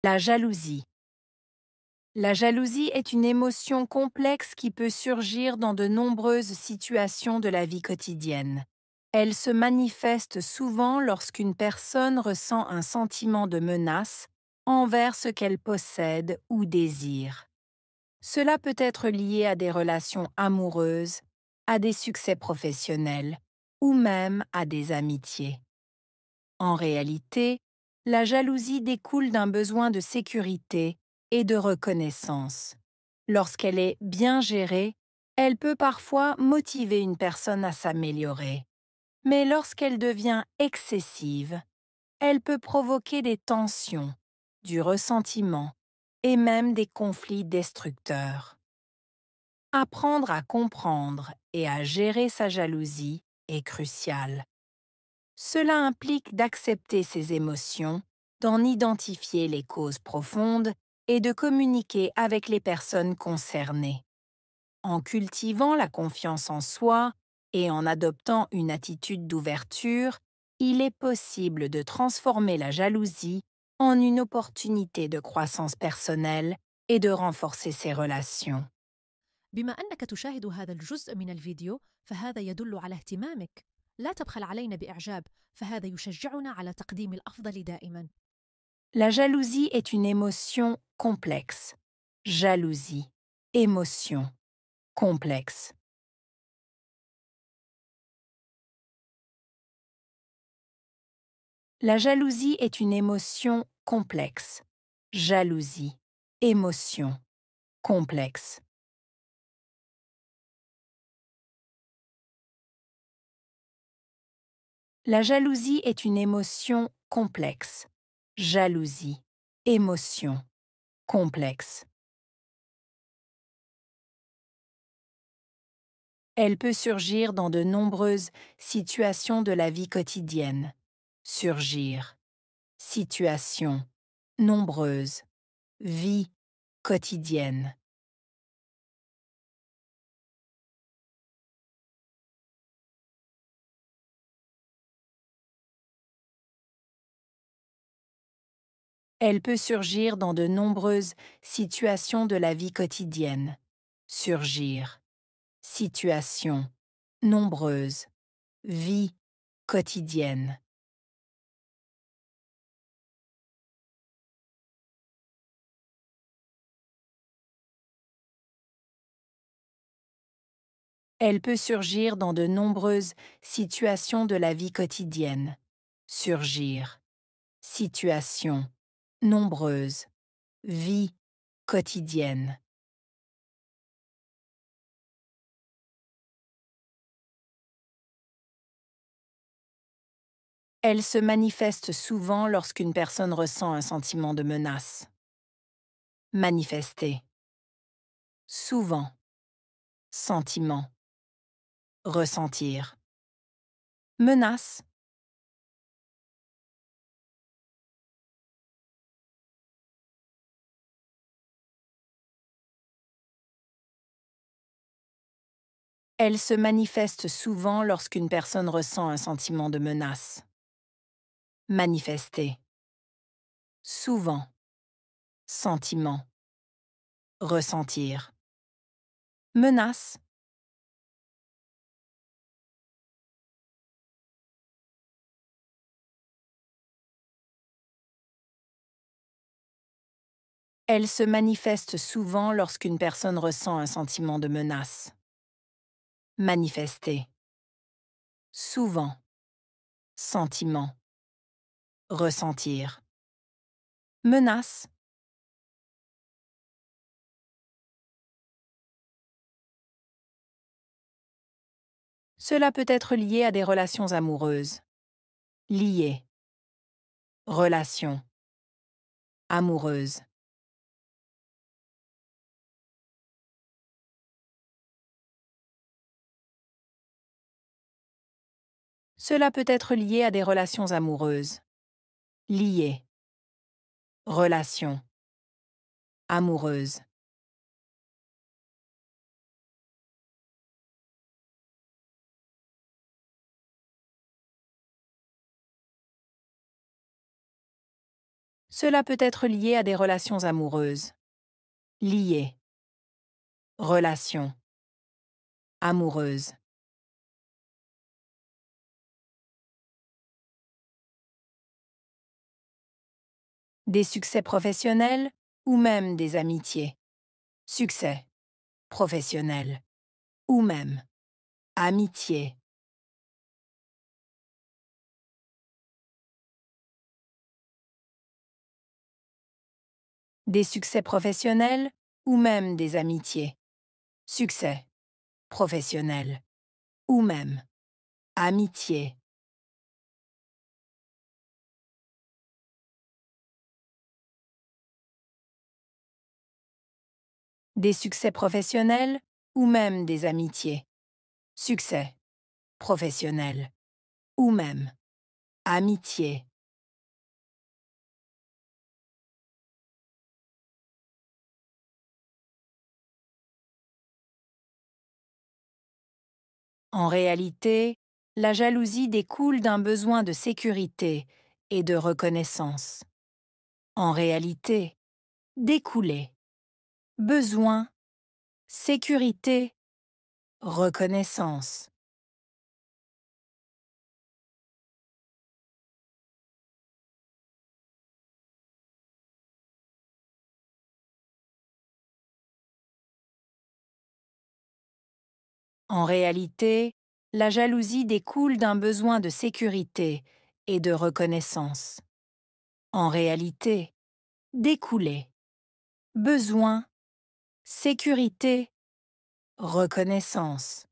La jalousie. La jalousie est une émotion complexe qui peut surgir dans de nombreuses situations de la vie quotidienne. Elle se manifeste souvent lorsqu'une personne ressent un sentiment de menace envers ce qu'elle possède ou désire. Cela peut être lié à des relations amoureuses, à des succès professionnels ou même à des amitiés. En réalité, la jalousie découle d'un besoin de sécurité et de reconnaissance. Lorsqu'elle est bien gérée, elle peut parfois motiver une personne à s'améliorer. Mais lorsqu'elle devient excessive, elle peut provoquer des tensions, du ressentiment et même des conflits destructeurs. Apprendre à comprendre et à gérer sa jalousie est crucial. Cela implique d'accepter ses émotions, d'en identifier les causes profondes et de communiquer avec les personnes concernées. En cultivant la confiance en soi et en adoptant une attitude d'ouverture, il est possible de transformer la jalousie en une opportunité de croissance personnelle et de renforcer ses relations. بما أنك تشاهد هذا الجزء من الفيديو فهذا يدل على اهتمامك. لا تبخل علينا بإعجاب، فهذا يشجعنا على تقديم الأفضل دائما. La jalousie est une émotion complexe. Jalousie, émotion, complexe. La jalousie est une émotion complexe. Jalousie, émotion, complexe. La jalousie est une émotion complexe. Jalousie, émotion, complexe. Elle peut surgir dans de nombreuses situations de la vie quotidienne. Surgir. Situation. Nombreuse. Vie quotidienne. Elle peut surgir dans de nombreuses situations de la vie quotidienne. Surgir. Situation. Nombreuse. Vie quotidienne. Elle peut surgir dans de nombreuses situations de la vie quotidienne. Surgir. Situation. Nombreuse. Vie quotidienne. Elle se manifeste souvent lorsqu'une personne ressent un sentiment de menace. Manifester. Souvent. Sentiment. Ressentir. Menace. Elle se manifeste souvent lorsqu'une personne ressent un sentiment de menace. Manifester. Souvent. Sentiment. Ressentir. Menace. Elle se manifeste souvent lorsqu'une personne ressent un sentiment de menace. Manifester. Souvent. Sentiment. Ressentir. Menace. Cela peut être lié à des relations amoureuses. Lié. Relation. Amoureuse. Cela peut être lié à des relations amoureuses. Lié. Relation. Amoureuse. Cela peut être lié à des relations amoureuses. Lié. Relation. Amoureuse. Des succès professionnels ou même des amitiés. Succès. Professionnel. Ou même. Amitié. Des succès professionnels ou même des amitiés. Succès. Professionnel. Ou même. Amitié. Des succès professionnels ou même des amitiés. Succès. Professionnel. Ou même. Amitié. En réalité, la jalousie découle d'un besoin de sécurité et de reconnaissance. En réalité, découler. Besoin. Sécurité. Reconnaissance. En réalité, la jalousie découle d'un besoin de sécurité et de reconnaissance. En réalité, découler. Besoin. Sécurité. Reconnaissance.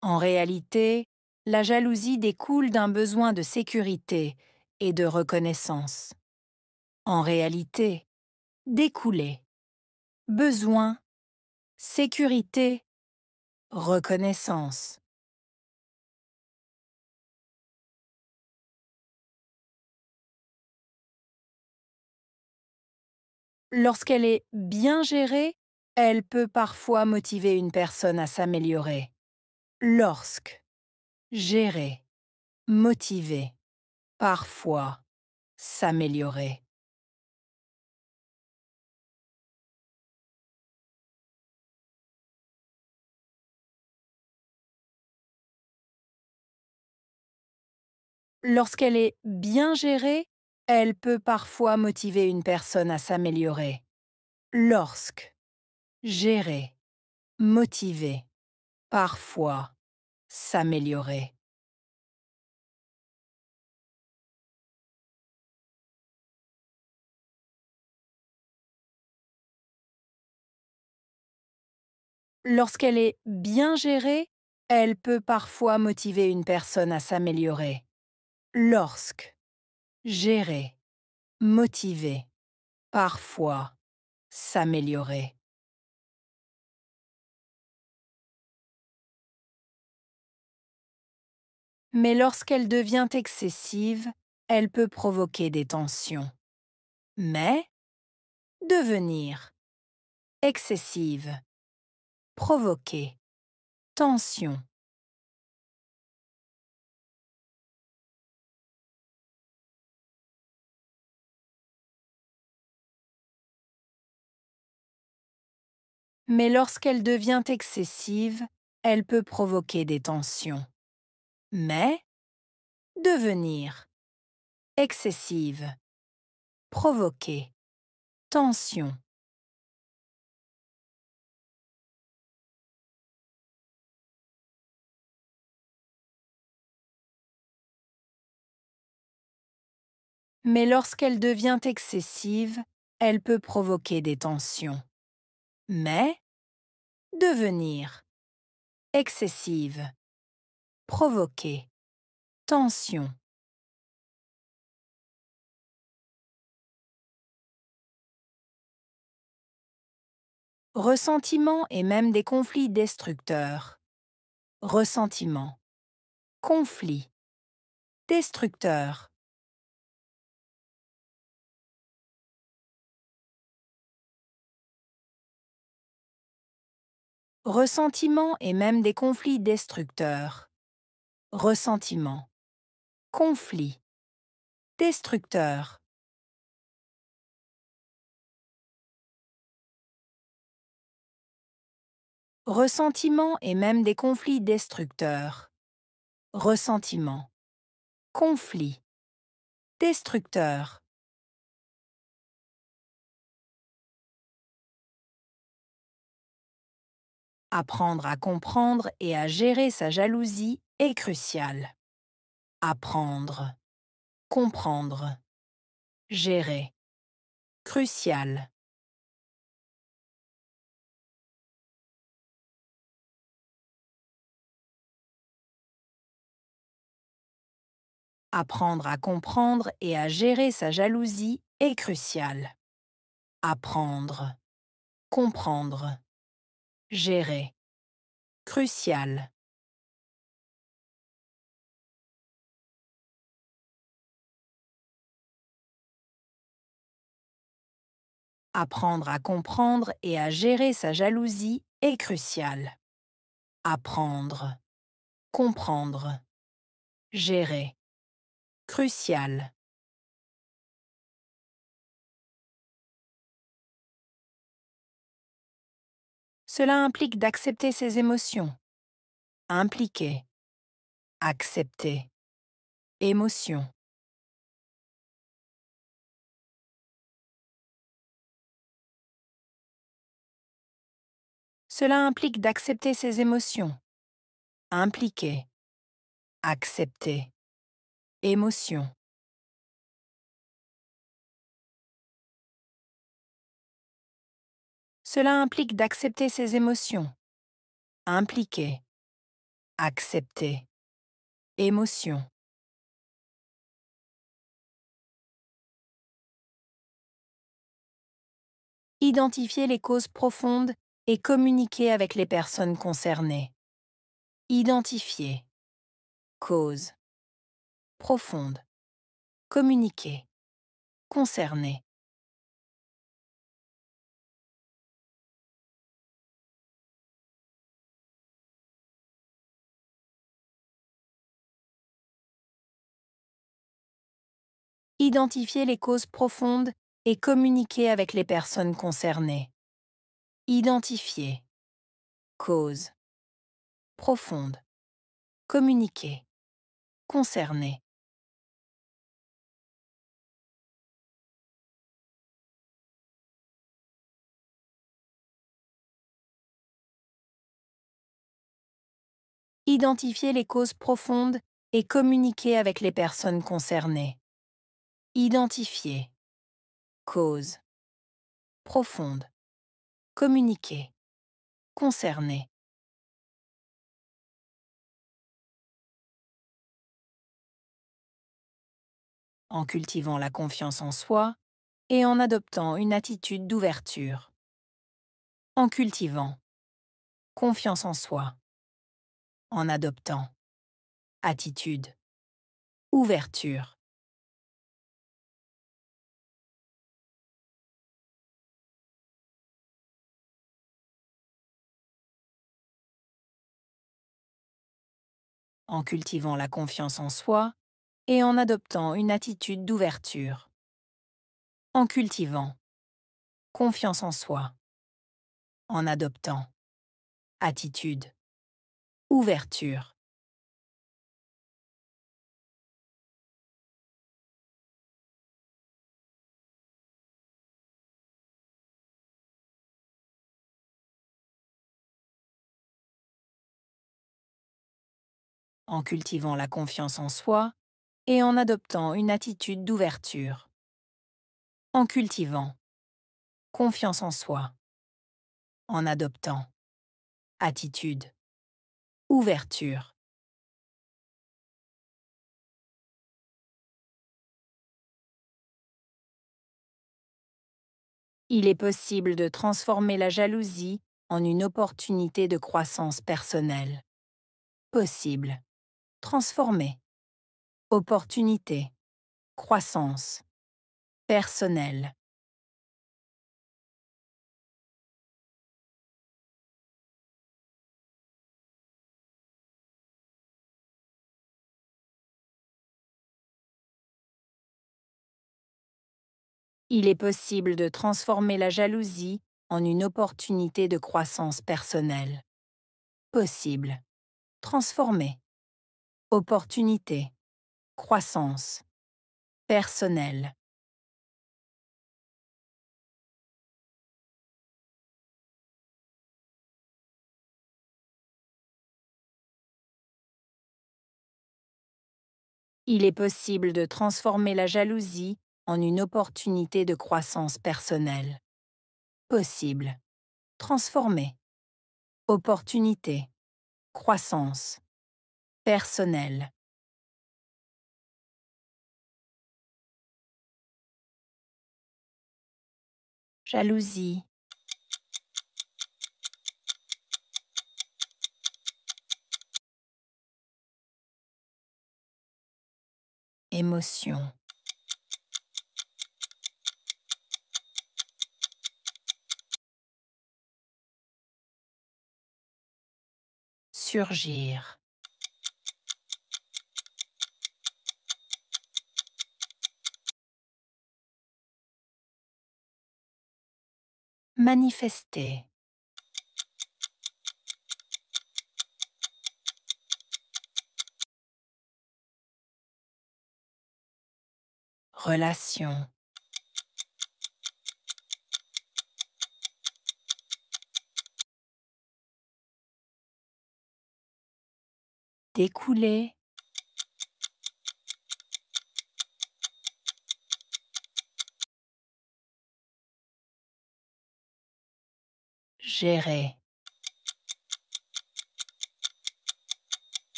En réalité, la jalousie découle d'un besoin de sécurité et de reconnaissance. En réalité, découler. Besoin. Sécurité. Reconnaissance. Lorsqu'elle est bien gérée, elle peut parfois motiver une personne à s'améliorer. Lorsque. Gérer. Motiver. Parfois. S'améliorer. Lorsqu'elle est bien gérée, elle peut parfois motiver une personne à s'améliorer. Lorsque. Gérer. Motiver. Parfois. S'améliorer. Lorsqu'elle est bien gérée, elle peut parfois motiver une personne à s'améliorer. Lorsque. Gérer. Motiver. Parfois. S'améliorer. Mais lorsqu'elle devient excessive, elle peut provoquer des tensions. Mais. Devenir. Excessive. Provoquer. Tension. Mais lorsqu'elle devient excessive, elle peut provoquer des tensions. Mais. Devenir. Excessive. Provoquer. Tension. Mais lorsqu'elle devient excessive, elle peut provoquer des tensions. Mais. Devenir. Excessive. Provoquer. Tension. Ressentiment et même des conflits destructeurs. Ressentiment. Conflit. Destructeur. ressentiment et même des conflits destructeurs. Ressentiment, conflit, destructeur. Ressentiment et même des conflits destructeurs. Ressentiment, conflit, destructeur. Apprendre à comprendre et à gérer sa jalousie est crucial. Apprendre, comprendre, gérer. Crucial. Apprendre à comprendre et à gérer sa jalousie est crucial. Apprendre, comprendre, gérer. Crucial. Apprendre à comprendre et à gérer sa jalousie est crucial. Apprendre, comprendre, gérer. Crucial. Cela implique d'accepter ses émotions. Impliquer. Accepter. Émotion. Cela implique d'accepter ses émotions. Impliquer. Accepter. Émotion. Cela implique d'accepter ses émotions. Impliquer. Accepter. Émotion. Identifier les causes profondes et communiquer avec les personnes concernées. Identifier. Cause. Profonde. Communiquer. Concerner. Identifier les causes profondes et communiquer avec les personnes concernées. Identifier. Cause. Profonde. Communiquer. Concerner. Identifier les causes profondes et communiquer avec les personnes concernées. Identifier. Cause. Profonde. Communiquer. Concerner. En cultivant la confiance en soi et en adoptant une attitude d'ouverture. En cultivant confiance en soi. En adoptant attitude, ouverture. En cultivant la confiance en soi et en adoptant une attitude d'ouverture. En cultivant confiance en soi. En adoptant attitude, ouverture. En cultivant la confiance en soi et en adoptant une attitude d'ouverture. En cultivant confiance en soi. En adoptant attitude, ouverture. Il est possible de transformer la jalousie en une opportunité de croissance personnelle. Possible. Transformer. Opportunité. Croissance. Personnelle. Il est possible de transformer la jalousie en une opportunité de croissance personnelle. Possible. Transformer. Opportunité. Croissance. Personnelle. Il est possible de transformer la jalousie en une opportunité de croissance personnelle. Possible. Transformer. Opportunité. Croissance. Personnelle. Jalousie. Émotion. Surgir. Manifester. Relation. Découler. Gérer.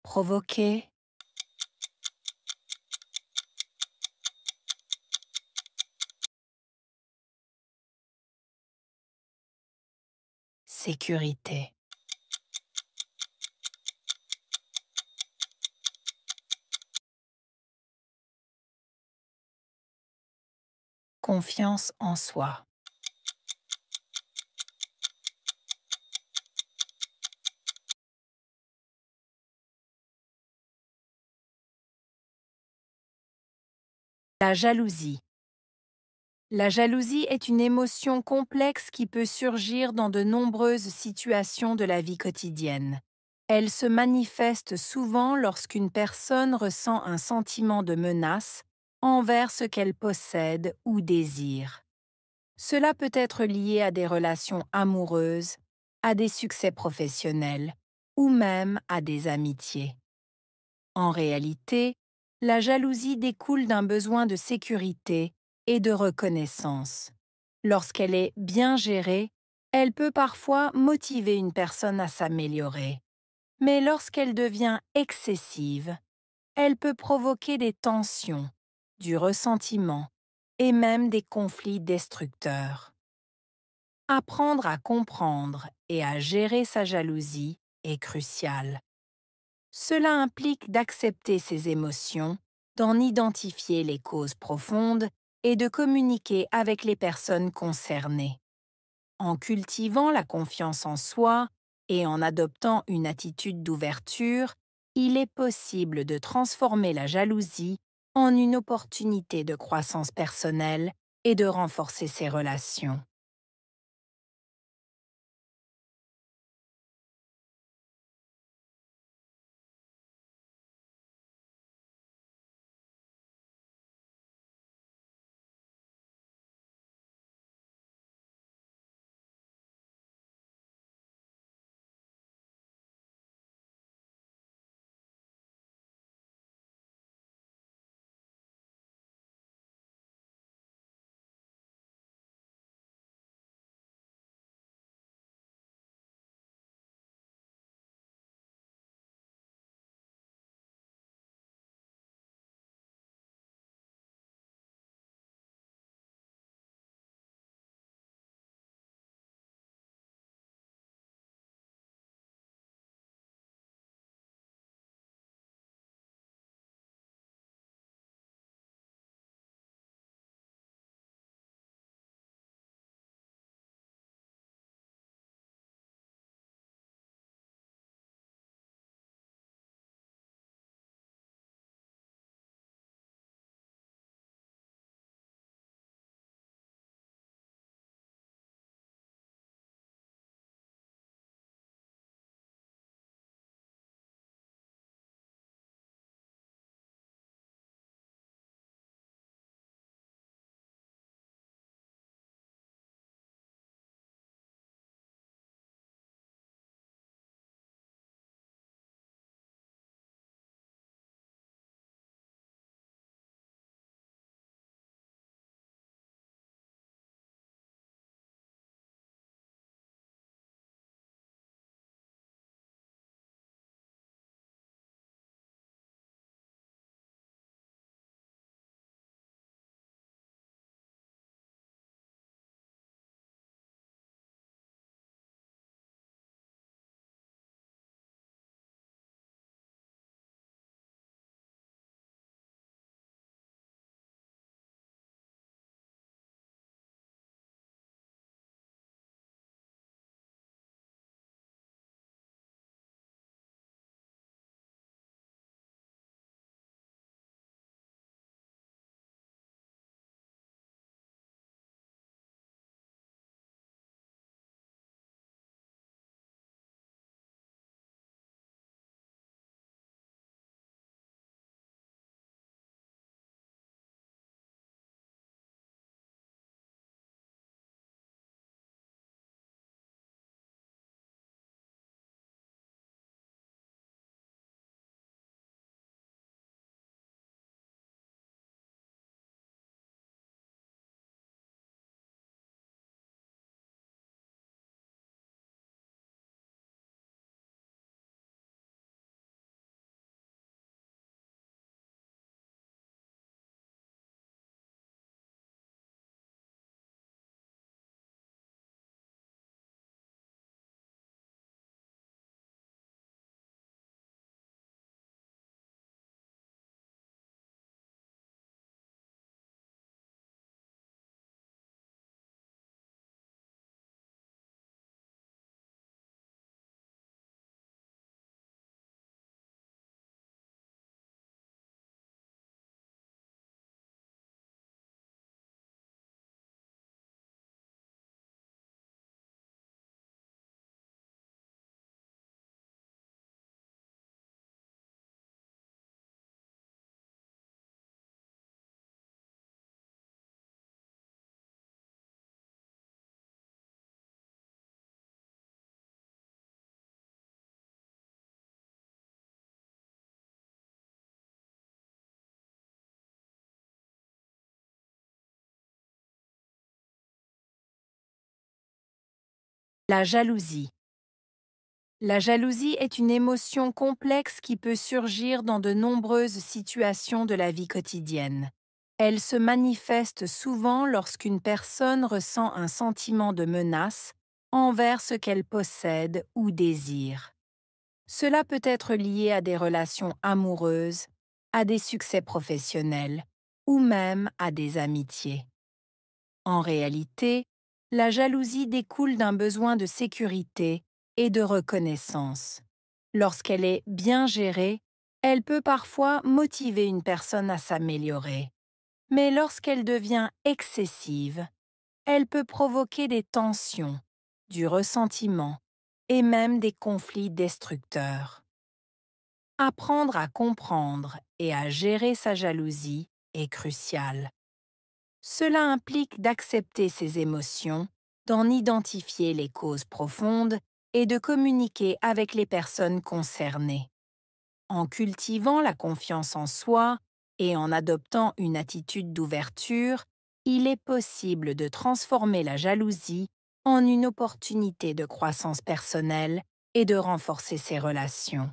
Provoquer. Sécurité. Confiance en soi. La jalousie. La jalousie est une émotion complexe qui peut surgir dans de nombreuses situations de la vie quotidienne. Elle se manifeste souvent lorsqu'une personne ressent un sentiment de menace envers ce qu'elle possède ou désire. Cela peut être lié à des relations amoureuses, à des succès professionnels ou même à des amitiés. En réalité, la jalousie découle d'un besoin de sécurité et de reconnaissance. Lorsqu'elle est bien gérée, elle peut parfois motiver une personne à s'améliorer. Mais lorsqu'elle devient excessive, elle peut provoquer des tensions, du ressentiment et même des conflits destructeurs. Apprendre à comprendre et à gérer sa jalousie est crucial. Cela implique d'accepter ses émotions, d'en identifier les causes profondes et de communiquer avec les personnes concernées. En cultivant la confiance en soi et en adoptant une attitude d'ouverture, il est possible de transformer la jalousie en une opportunité de croissance personnelle et de renforcer ses relations. La jalousie. La jalousie est une émotion complexe qui peut surgir dans de nombreuses situations de la vie quotidienne. Elle se manifeste souvent lorsqu'une personne ressent un sentiment de menace envers ce qu'elle possède ou désire. Cela peut être lié à des relations amoureuses, à des succès professionnels ou même à des amitiés. En réalité, la jalousie découle d'un besoin de sécurité et de reconnaissance. Lorsqu'elle est bien gérée, elle peut parfois motiver une personne à s'améliorer. Mais lorsqu'elle devient excessive, elle peut provoquer des tensions, du ressentiment et même des conflits destructeurs. Apprendre à comprendre et à gérer sa jalousie est crucial. Cela implique d'accepter ses émotions, d'en identifier les causes profondes et de communiquer avec les personnes concernées. En cultivant la confiance en soi et en adoptant une attitude d'ouverture, il est possible de transformer la jalousie en une opportunité de croissance personnelle et de renforcer ses relations.